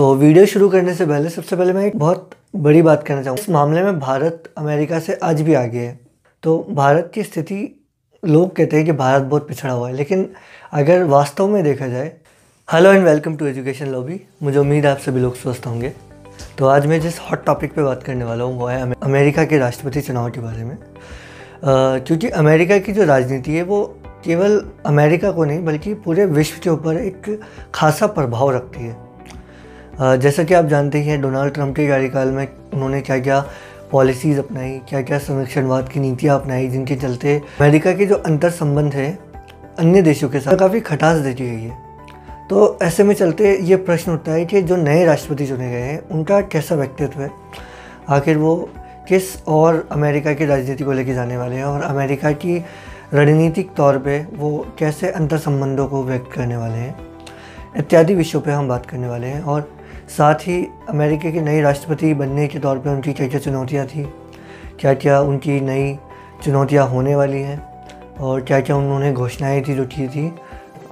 तो वीडियो शुरू करने से पहले सबसे पहले मैं एक बहुत बड़ी बात कहना चाहूँगा। इस मामले में भारत अमेरिका से आज भी आगे है। तो भारत की स्थिति, लोग कहते हैं कि भारत बहुत पिछड़ा हुआ है, लेकिन अगर वास्तव में देखा जाए। Hello and welcome to education lobby. मुझे उम्मीद है आप सभी लोग स्वस्थ होंगे। तो आज मैं जिस हॉट टॉपिक पे बात करने वाला हूँ वो है अमेरिका के राष्ट्रपति चुनाव के बारे में। क्योंकि अमेरिका की जो राजनीति है वो केवल अमेरिका को नहीं बल्कि पूरे विश्व के ऊपर एक खासा प्रभाव रखती है। जैसा कि आप जानते ही हैं, डोनाल्ड ट्रंप के कार्यकाल में उन्होंने क्या क्या पॉलिसीज़ अपनाई, क्या क्या संरक्षणवाद की नीतियाँ अपनाई, जिनके चलते अमेरिका के जो अंतर संबंध है अन्य देशों के साथ काफ़ी खटास देती गई है। तो ऐसे में चलते ये प्रश्न उठता है कि जो नए राष्ट्रपति चुने गए हैं उनका कैसा व्यक्तित्व है, आखिर वो किस और अमेरिका की राजनीति को लेके जाने वाले हैं और अमेरिका की रणनीतिक तौर पे वो कैसे अंतर संबंधों को व्यक्त करने वाले हैं, इत्यादि विषयों पे हम बात करने वाले हैं। और साथ ही अमेरिका के नए राष्ट्रपति बनने के तौर पे उनकी क्या क्या चुनौतियाँ थी, क्या क्या उनकी नई चुनौतियाँ होने वाली हैं और क्या क्या उन्होंने घोषणाएं थी जो की थी,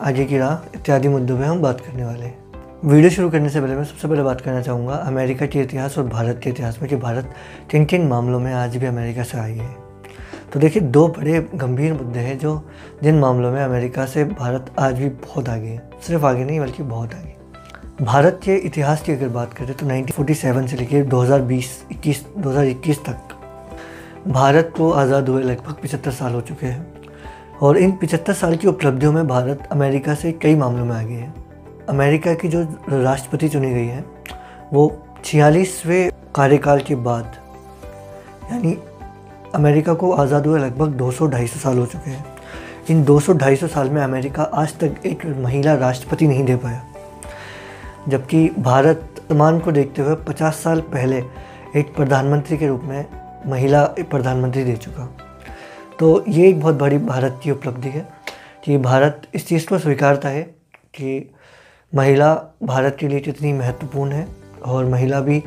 आगे की राह, इत्यादि मुद्दों पे हम बात करने वाले हैं। वीडियो शुरू करने से पहले मैं सबसे पहले बात करना चाहूँगा अमेरिका के इतिहास और भारत के इतिहास में कि भारत किन किन मामलों में आज भी अमेरिका से आगे है। तो देखिए, दो बड़े गंभीर मुद्दे हैं जिन मामलों में अमेरिका से भारत आज भी बहुत आगे है। सिर्फ आगे नहीं बल्कि बहुत आगे। भारत के इतिहास की अगर बात करें तो 1947 से लेकर 2021 तक भारत को आज़ाद हुए लगभग 75 साल हो चुके हैं। और इन 75 साल की उपलब्धियों में भारत अमेरिका से कई मामलों में आगे है। अमेरिका की जो राष्ट्रपति चुनी गई है वो 46वें कार्यकाल के बाद, यानी अमेरिका को आज़ाद हुए लगभग 200-250 साल हो चुके हैं। इन 200-250 साल में अमेरिका आज तक एक महिला राष्ट्रपति नहीं दे पाया, जबकि भारत वर्तमान को देखते हुए 50 साल पहले एक प्रधानमंत्री के रूप में महिला प्रधानमंत्री दे चुका। तो ये एक बहुत बड़ी भारत की उपलब्धि है कि भारत इस चीज़ को स्वीकारता है कि महिला भारत के लिए कितनी महत्वपूर्ण है और महिला भी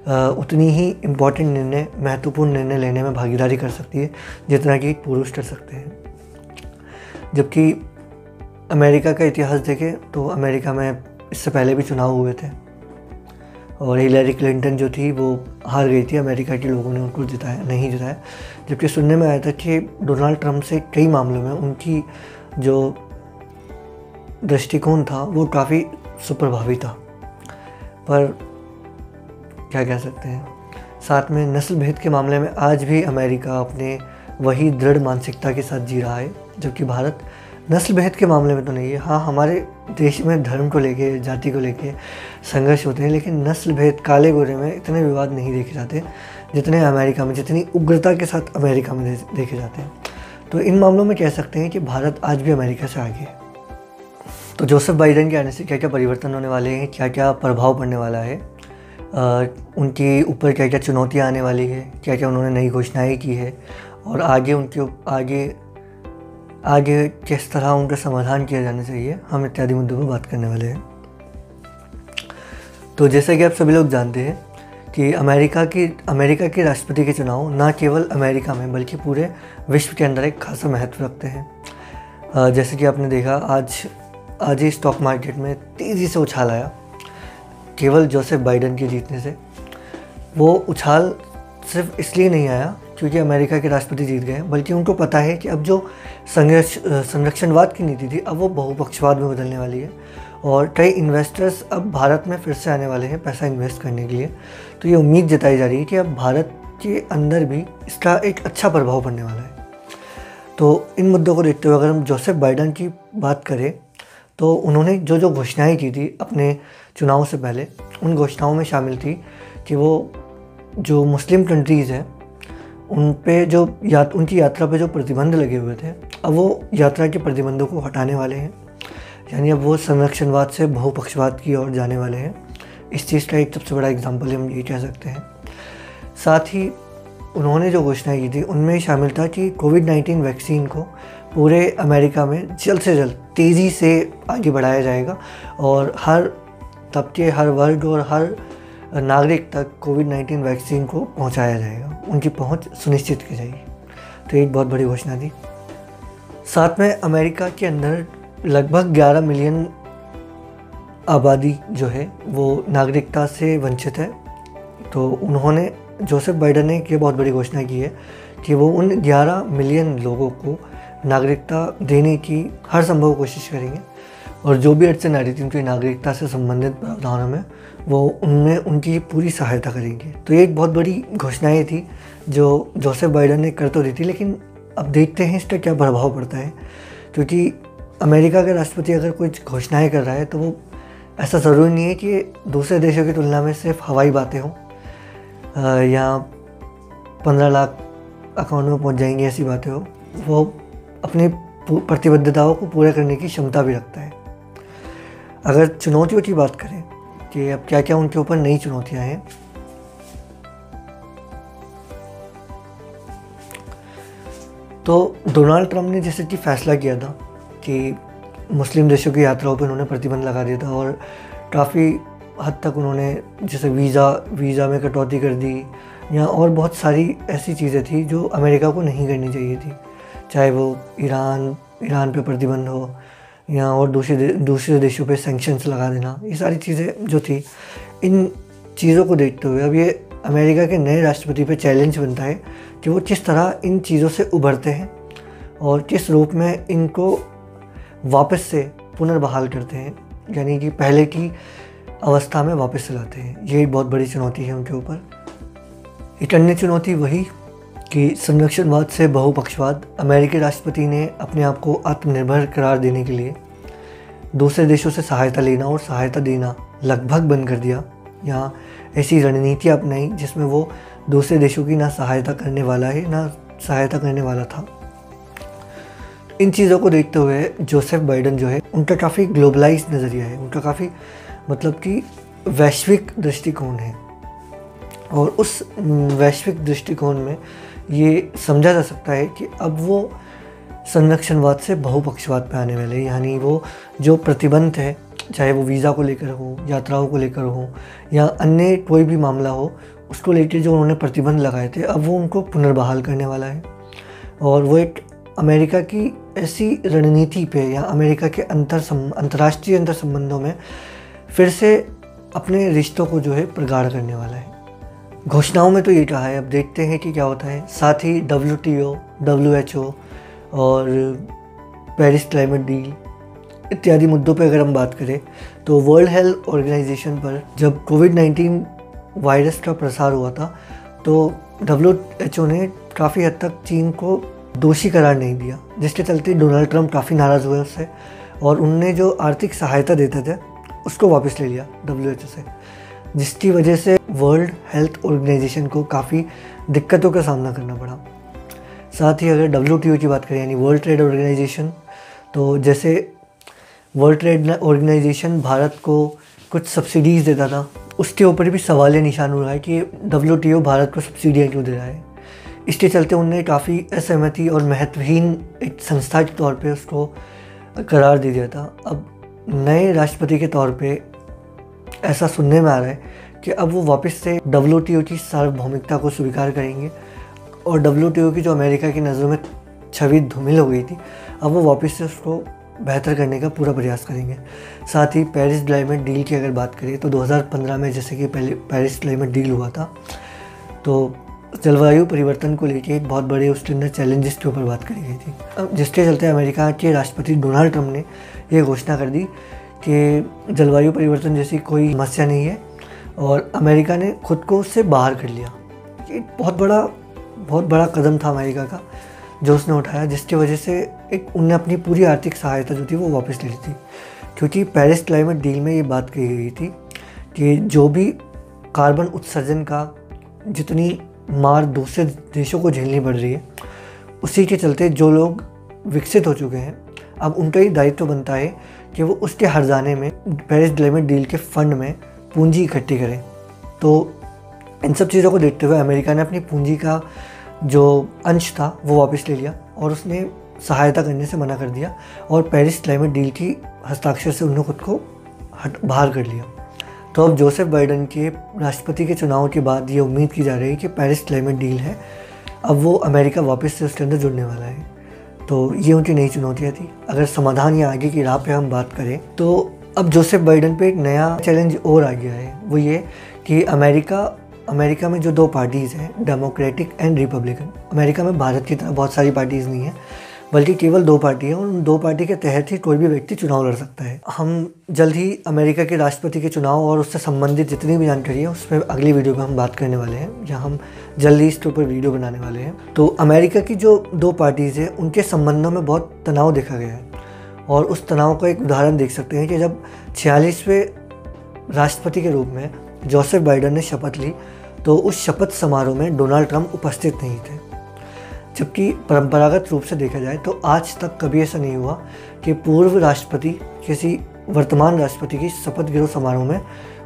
उतनी ही इम्पोर्टेंट महत्वपूर्ण निर्णय लेने में भागीदारी कर सकती है जितना कि पुरुष कर सकते हैं। जबकि अमेरिका का इतिहास देखें तो अमेरिका में इससे पहले भी चुनाव हुए थे और हिलरी क्लिंटन जो थी वो हार गई थी। अमेरिका के लोगों ने उनको नहीं जिताया। जबकि सुनने में आया था कि डोनाल्ड ट्रंप से कई मामलों में उनकी जो दृष्टिकोण था वो काफ़ी सुप्रभावी था। पर क्या कह सकते हैं, साथ में नस्ल भेद के मामले में आज भी अमेरिका अपने वही दृढ़ मानसिकता के साथ जी रहा है, जबकि भारत नस्ल भेद के मामले में तो नहीं है। हाँ, हमारे देश में धर्म को लेके, जाति को लेके संघर्ष होते हैं, लेकिन नस्ल भेद, काले गोरे में इतने विवाद नहीं देखे जाते जितने अमेरिका में, जितनी उग्रता के साथ अमेरिका में देखे जाते हैं। तो इन मामलों में कह सकते हैं कि भारत आज भी अमेरिका से आगे है। तो जोसेफ बाइडेन के आने से क्या क्या परिवर्तन होने वाले हैं, क्या क्या प्रभाव पड़ने वाला है, उनके ऊपर क्या क्या चुनौतियाँ आने वाली है, क्या क्या उन्होंने नई घोषणाएँ की है और आगे किस तरह उनका समाधान किया जाना चाहिए, हम इत्यादि मुद्दों पर बात करने वाले हैं। तो जैसा कि आप सभी लोग जानते हैं कि अमेरिका के राष्ट्रपति के चुनाव न केवल अमेरिका में बल्कि पूरे विश्व के अंदर एक खासा महत्व रखते हैं। जैसे कि आपने देखा आज ही स्टॉक मार्केट में तेज़ी से उछाल आया केवल जोसेफ बाइडेन के जीतने से। वो उछाल सिर्फ इसलिए नहीं आया क्योंकि अमेरिका के राष्ट्रपति जीत गए, बल्कि उनको पता है कि अब जो संरक्षणवाद की नीति थी अब वो बहुपक्षवाद में बदलने वाली है और कई इन्वेस्टर्स अब भारत में फिर से आने वाले हैं पैसा इन्वेस्ट करने के लिए। तो ये उम्मीद जताई जा रही है कि अब भारत के अंदर भी इसका एक अच्छा प्रभाव पड़ने वाला है। तो इन मुद्दों को देखते हुए अगर हम जोसेफ बाइडेन की बात करें तो उन्होंने जो घोषणाएँ की थी अपने चुनाव से पहले, उन घोषणाओं में शामिल थी कि वो जो मुस्लिम कंट्रीज़ हैं उन पे उनकी यात्रा पे जो प्रतिबंध लगे हुए थे अब वो यात्रा के प्रतिबंधों को हटाने वाले हैं। यानी अब वो संरक्षणवाद से बहुपक्षवाद की ओर जाने वाले हैं। इस चीज़ का एक सबसे बड़ा एग्जाम्पल हम ये कह सकते हैं। साथ ही उन्होंने जो घोषणाएं की थी उनमें शामिल था कि कोविड-19 वैक्सीन को पूरे अमेरिका में जल्द से जल्द तेज़ी से आगे बढ़ाया जाएगा और हर तबके, हर वर्ग और हर नागरिक तक कोविड-19 वैक्सीन को पहुंचाया जाएगा, उनकी पहुंच सुनिश्चित की जाएगी। तो एक बहुत बड़ी घोषणा थी। साथ में अमेरिका के अंदर लगभग 11 मिलियन आबादी जो है वो नागरिकता से वंचित है। तो उन्होंने जोसेफ बाइडेन ने ये बहुत बड़ी घोषणा की है कि वो उन 11 मिलियन लोगों को नागरिकता देने की हर संभव कोशिश करेंगे और जो भी अड़चन आ रही थी उनकी नागरिकता से संबंधित प्रावधानों में वो उनमें उनकी पूरी सहायता करेंगे। तो ये एक बहुत बड़ी घोषणाएँ थी जो जोसेफ बाइडेन ने कर तो दी थी, लेकिन अब देखते हैं इसका क्या प्रभाव पड़ता है, क्योंकि अमेरिका के राष्ट्रपति अगर कुछ घोषणाएँ कर रहा है तो वो ऐसा ज़रूरी नहीं है कि दूसरे देशों की तुलना में सिर्फ हवाई बातें हों या 15 लाख अकाउंट में पहुंच जाएंगी ऐसी बातें हो। वो अपनी प्रतिबद्धताओं को पूरा करने की क्षमता भी रखता है। अगर चुनौतियों की बात करें कि अब क्या क्या उनके ऊपर नई चुनौतियां हैं, तो डोनाल्ड ट्रंप ने जैसे कि फैसला किया था कि मुस्लिम देशों की यात्राओं पर उन्होंने प्रतिबंध लगा दिया था और काफ़ी हद तक उन्होंने जैसे वीज़ा में कटौती कर दी या और बहुत सारी ऐसी चीज़ें थी जो अमेरिका को नहीं करनी चाहिए थी, चाहे वो ईरान पे प्रतिबंध हो या और दूसरे देशों पे सैंक्शंस लगा देना। ये सारी चीज़ें जो थी, इन चीज़ों को देखते हुए अब ये अमेरिका के नए राष्ट्रपति पे चैलेंज बनता है कि वो किस तरह इन चीज़ों से उभरते हैं और किस रूप में इनको वापस से पुनर्बहाल करते हैं, यानी कि पहले की अवस्था में वापस लाते हैं। ये बहुत बड़ी चुनौती है उनके ऊपर। एक अन्य चुनौती वही कि संरक्षणवाद से बहुपक्षवाद। अमेरिकी राष्ट्रपति ने अपने आप को आत्मनिर्भर करार देने के लिए दूसरे देशों से सहायता लेना और सहायता देना लगभग बंद कर दिया, या ऐसी रणनीति अपनाई जिसमें वो दूसरे देशों की ना सहायता करने वाला है ना सहायता करने वाला था। इन चीज़ों को देखते हुए जोसेफ बाइडेन जो है उनका काफ़ी ग्लोबलाइज नज़रिया है, उनका काफ़ी मतलब कि वैश्विक दृष्टिकोण है और उस वैश्विक दृष्टिकोण में ये समझा जा सकता है कि अब वो संरक्षणवाद से बहुपक्षवाद पे आने वाले हैं। यानी वो जो प्रतिबंध है, चाहे वो वीज़ा को लेकर हो, यात्राओं को लेकर हो या अन्य कोई भी मामला हो, उसको लेकर जो उन्होंने प्रतिबंध लगाए थे अब वो उनको पुनर्बहाल करने वाला है। और वो एक अमेरिका की ऐसी रणनीति पे या अमेरिका के अंतर्राष्ट्रीय अंतर संबंधों में फिर से अपने रिश्तों को जो है प्रगाढ़ करने वाला है। घोषणाओं में तो ये कहा है, अब देखते हैं कि क्या होता है। साथ ही WTO, WHO और पेरिस क्लाइमेट डील इत्यादि मुद्दों पर अगर हम बात करें तो वर्ल्ड हेल्थ ऑर्गेनाइजेशन पर जब कोविड-19 वायरस का प्रसार हुआ था तो WHO ने काफ़ी हद तक चीन को दोषी करार नहीं दिया, जिसके चलते डोनाल्ड ट्रंप काफ़ी नाराज़ हुए उससे और उनने जो आर्थिक सहायता देते थे उसको वापस ले लिया WHO से, जिसकी वजह से वर्ल्ड हेल्थ ऑर्गेनाइजेशन को काफ़ी दिक्कतों का सामना करना पड़ा। साथ ही अगर WTO की बात करें यानी वर्ल्ड ट्रेड ऑर्गेनाइजेशन, तो जैसे वर्ल्ड ट्रेड ऑर्गेनाइजेशन भारत को कुछ सब्सिडीज़ देता था, उसके ऊपर भी सवाल निशान हो रहा है कि WTO भारत को सब्सिडियाँ क्यों दे रहा है। इसके चलते उनने काफ़ी असहमति और महत्वहीन एक संस्था के तौर पे उसको करार दे दिया था। अब नए राष्ट्रपति के तौर पे ऐसा सुनने में आ रहा है कि अब वो वापस से WTO की सार्वभौमिकता को स्वीकार करेंगे और WTO की जो अमेरिका की नज़रों में छवि धूमिल हो गई थी अब वो वापस से उसको बेहतर करने का पूरा प्रयास करेंगे। साथ ही पेरिस क्लाइमेट डील की अगर बात करें तो 2015 में जैसे कि पहले पेरिस क्लाइमेट डील हुआ था तो जलवायु परिवर्तन को लेके एक बहुत बड़े उसके अंदर चैलेंजेस के ऊपर बात करी गई थी। अब जिसके चलते अमेरिका के राष्ट्रपति डोनाल्ड ट्रंप ने ये घोषणा कर दी कि जलवायु परिवर्तन जैसी कोई समस्या नहीं है और अमेरिका ने खुद को उससे बाहर कर लिया। ये बहुत बड़ा कदम था अमेरिका का जो उसने उठाया, जिसकी वजह से एक उनने अपनी पूरी आर्थिक सहायता जो थी वो वापस ले ली थी। क्योंकि पेरिस क्लाइमेट डील में ये बात कही गई थी कि जो भी कार्बन उत्सर्जन का जितनी मार दूसरे देशों को झेलनी पड़ रही है, उसी के चलते जो लोग विकसित हो चुके हैं अब उनका ही दायित्व बनता है कि वो उसके हर्जाने में पेरिस क्लाइमेट डील के फंड में पूंजी इकट्ठी करें। तो इन सब चीज़ों को देखते हुए अमेरिका ने अपनी पूंजी का जो अंश था वो वापस ले लिया और उसने सहायता करने से मना कर दिया और पेरिस क्लाइमेट डील की हस्ताक्षर से उन्होंने खुद को बाहर कर लिया। तो अब जोसेफ बाइडेन के राष्ट्रपति के चुनाव के बाद ये उम्मीद की जा रही है कि पेरिस क्लाइमेट डील है अब वो अमेरिका वापस से उसके अंदर जुड़ने वाला है। तो ये उनकी नई चुनौतियाँ थी। अगर समाधान या आगे की राह पे हम बात करें तो अब जोसेफ बाइडेन पे एक नया चैलेंज और आ गया है, वो ये कि अमेरिका में जो दो पार्टीज़ हैं, डेमोक्रेटिक एंड रिपब्लिकन। अमेरिका में भारत की तरह बहुत सारी पार्टीज़ नहीं है, बल्कि केवल दो पार्टी है, और उन दो पार्टी के तहत ही कोई भी व्यक्ति चुनाव लड़ सकता है। हम जल्द ही अमेरिका के राष्ट्रपति के चुनाव और उससे संबंधित जितनी भी जानकारी है उस पर अगली वीडियो में हम बात करने वाले हैं, जहाँ हम जल्द ही इसके ऊपर वीडियो बनाने वाले हैं। तो अमेरिका की जो दो पार्टीज़ हैं उनके संबंधों में बहुत तनाव देखा गया है, और उस तनाव का एक उदाहरण देख सकते हैं कि जब 46वें राष्ट्रपति के रूप में जोसेफ बाइडेन ने शपथ ली, तो उस शपथ समारोह में डोनाल्ड ट्रंप उपस्थित नहीं थे। जबकि परंपरागत रूप से देखा जाए तो आज तक कभी ऐसा नहीं हुआ कि पूर्व राष्ट्रपति किसी वर्तमान राष्ट्रपति की शपथ ग्रहण समारोह में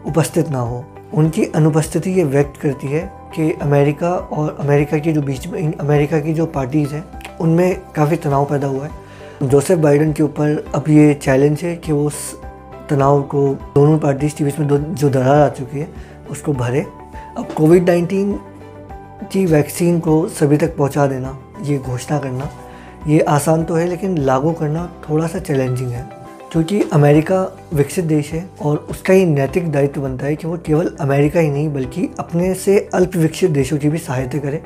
उपस्थित ना हो। उनकी अनुपस्थिति ये व्यक्त करती है कि अमेरिका और अमेरिका की जो बीच में अमेरिका की जो पार्टीज़ हैं उनमें काफ़ी तनाव पैदा हुआ है। जोसेफ बाइडेन के ऊपर अब ये चैलेंज है कि वो उस तनाव को, दोनों पार्टीज़ के बीच में जो दरार आ चुकी है उसको भरे। अब कोविड-19 की वैक्सीन को सभी तक पहुंचा देना, ये घोषणा करना, ये आसान तो है, लेकिन लागू करना थोड़ा सा चैलेंजिंग है, क्योंकि अमेरिका विकसित देश है और उसका ही नैतिक दायित्व बनता है कि वो केवल अमेरिका ही नहीं बल्कि अपने से अल्प विकसित देशों की भी सहायता करे।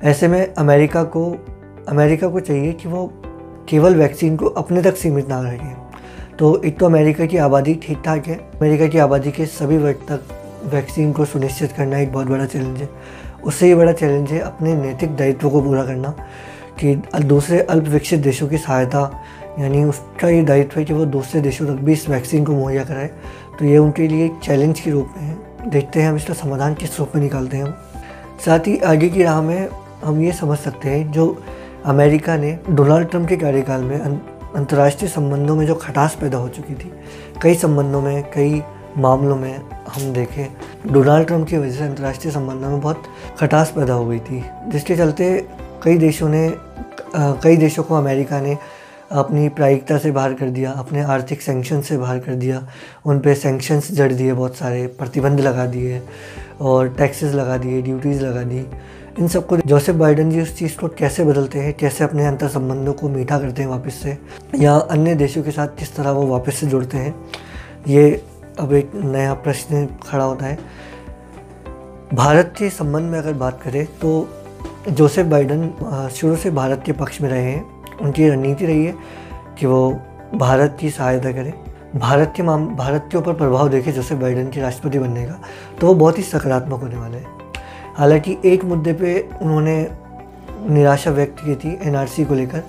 ऐसे में अमेरिका को चाहिए कि वो केवल वैक्सीन को अपने तक सीमित ना रखे। तो एक तो अमेरिका की आबादी ठीक ठाक है, अमेरिका की आबादी के सभी वर्ग तक वैक्सीन को सुनिश्चित करना एक बहुत बड़ा चैलेंज है। उससे ये बड़ा चैलेंज है अपने नैतिक दायित्व को पूरा करना, कि दूसरे अल्प विकसित देशों की सहायता, यानी उसका ये दायित्व है कि वो दूसरे देशों तक भी इस वैक्सीन को मुहैया कराए। तो ये उनके लिए एक चैलेंज के रूप में है। देखते हैं हम इसका समाधान किस रूप में निकालते हैं। साथ ही आगे की राह में हम ये समझ सकते हैं, जो अमेरिका ने डोनाल्ड ट्रंप के कार्यकाल में अंतर्राष्ट्रीय संबंधों में जो खटास पैदा हो चुकी थी, कई संबंधों में, कई मामलों में हम देखें डोनाल्ड ट्रंप की वजह से अंतर्राष्ट्रीय संबंधों में बहुत खटास पैदा हो गई थी, जिसके चलते कई देशों को अमेरिका ने अपनी प्रायिकता से बाहर कर दिया, अपने आर्थिक सैंक्शन से बाहर कर दिया, उन पे सैंक्शंस जड़ दिए, बहुत सारे प्रतिबंध लगा दिए और टैक्सेस लगा दिए, ड्यूटीज़ लगा दी। इन सबको जोसेफ बाइडेन जी उस चीज़ को कैसे बदलते हैं, कैसे अपने अंतर संबंधों को मीठा करते हैं वापस से, या अन्य देशों के साथ किस तरह वो वापस से जुड़ते हैं, ये अब एक नया प्रश्न खड़ा होता है। भारत के संबंध में अगर बात करें तो जोसेफ बाइडेन शुरू से भारत के पक्ष में रहे हैं। उनकी रणनीति रही है कि वो भारत की सहायता करें। भारत के ऊपर प्रभाव देखे जोसेफ बाइडेन के राष्ट्रपति बनने का, तो वो बहुत ही सकारात्मक होने वाले हैं। हालांकि एक मुद्दे पे उन्होंने निराशा व्यक्त की थी, एनआरसी को लेकर,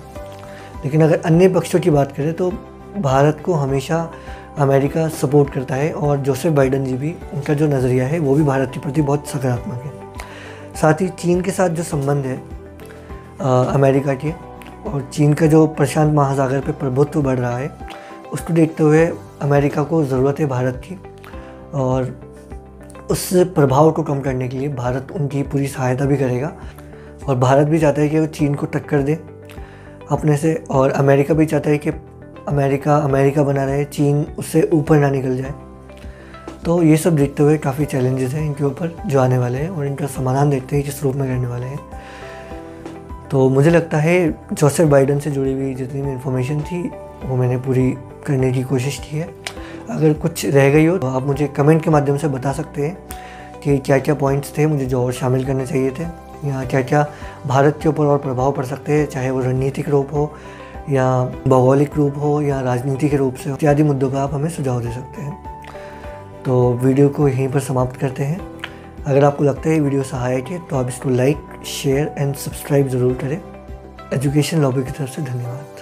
लेकिन अगर अन्य पक्षों की बात करें तो भारत को हमेशा अमेरिका सपोर्ट करता है, और जोसेफ बाइडेन जी भी, उनका जो नज़रिया है वो भी भारत के प्रति बहुत सकारात्मक है। साथ ही चीन के साथ जो संबंध है अमेरिका के, और चीन का जो प्रशांत महासागर पे प्रभुत्व बढ़ रहा है, उसको देखते हुए अमेरिका को ज़रूरत है भारत की, और उस प्रभाव को कम करने के लिए भारत उनकी पूरी सहायता भी करेगा। और भारत भी चाहता है कि वो चीन को टक्कर दे अपने से, और अमेरिका भी चाहता है कि अमेरिका बना रहे, चीन उससे ऊपर ना निकल जाए। तो ये सब देखते हुए काफ़ी चैलेंजेस हैं इनके ऊपर जो आने वाले हैं, और इनका समाधान देखते हैं किस रूप में करने वाले हैं। तो मुझे लगता है जोसेफ बाइडेन से जुड़ी हुई जितनी भी इन्फॉर्मेशन थी वो मैंने पूरी करने की कोशिश की है। अगर कुछ रह गई हो तो आप मुझे कमेंट के माध्यम से बता सकते हैं कि क्या क्या पॉइंट्स थे मुझे जो और शामिल करने चाहिए थे, या क्या क्या भारत के ऊपर और प्रभाव पड़ सकते हैं, चाहे वो रणनीतिक रूप हो या भौगोलिक रूप हो या राजनीतिक रूप से, इत्यादि मुद्दों का आप हमें सुझाव दे सकते हैं। तो वीडियो को यहीं पर समाप्त करते हैं। अगर आपको लगता है वीडियो सहायक है तो आप इसको लाइक, शेयर एंड सब्सक्राइब ज़रूर करें। एजुकेशन लॉबी की तरफ से धन्यवाद।